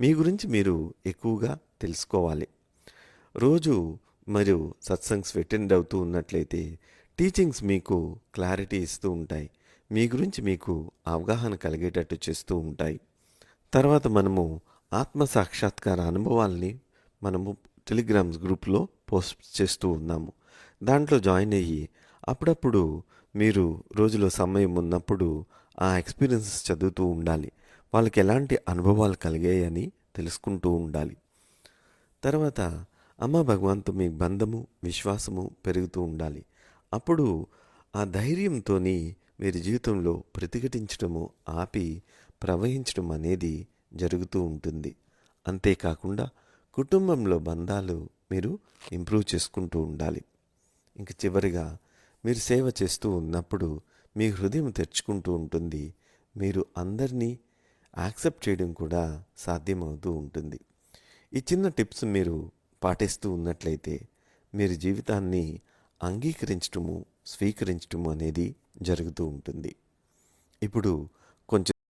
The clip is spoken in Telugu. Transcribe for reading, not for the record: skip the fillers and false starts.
మీ గురించి మీరు ఎక్కువగా తెలుసుకోవాలి. రోజు మీరు సత్సంగ్స్ అటెండ్ అవుతూ ఉన్నట్లయితే టీచింగ్స్ మీకు క్లారిటీ ఇస్తూ ఉంటాయి. మీ గురించి మీకు అవగాహన కలిగేటట్టు చేస్తూ ఉంటాయి. తర్వాత మనము ఆత్మ సాక్షాత్కార అనుభవాల్ని మనము టెలిగ్రామ్స్ గ్రూప్లో పోస్ట్ చేస్తూ ఉన్నాము. దాంట్లో జాయిన్ అయ్యి అప్పుడప్పుడు మీరు రోజులో సమయం ఉన్నప్పుడు ఆ ఎక్స్పీరియన్సెస్ చదువుతూ ఉండాలి. వాళ్ళకి ఎలాంటి అనుభవాలు కలిగాయని తెలుసుకుంటూ ఉండాలి. తర్వాత అమ్మ భగవాన్తో మీ బంధము విశ్వాసము పెరుగుతూ ఉండాలి. అప్పుడు ఆ ధైర్యంతోని మీరు జీవితంలో ప్రతిఘటించడము ఆపి ప్రవహించడం అనేది జరుగుతూ ఉంటుంది. అంతేకాకుండా కుటుంబంలో బంధాలు మీరు ఇంప్రూవ్ చేసుకుంటూ ఉండాలి. ఇంక చివరిగా మీరు సేవ చేస్తూ ఉన్నప్పుడు మీ హృదయం తెరుచుకుంటూ ఉంటుంది. మీరు అందరినీ యాక్సెప్ట్ చేయడం కూడా సాధ్యమవుతూ ఉంటుంది. ఈ చిన్న టిప్స్ మీరు పాటిస్తూ ఉన్నట్లయితే మీరు జీవితాన్ని అంగీకరించటము స్వీకరించటము అనేది జరుగుతూ ఉంటుంది. ఇప్పుడు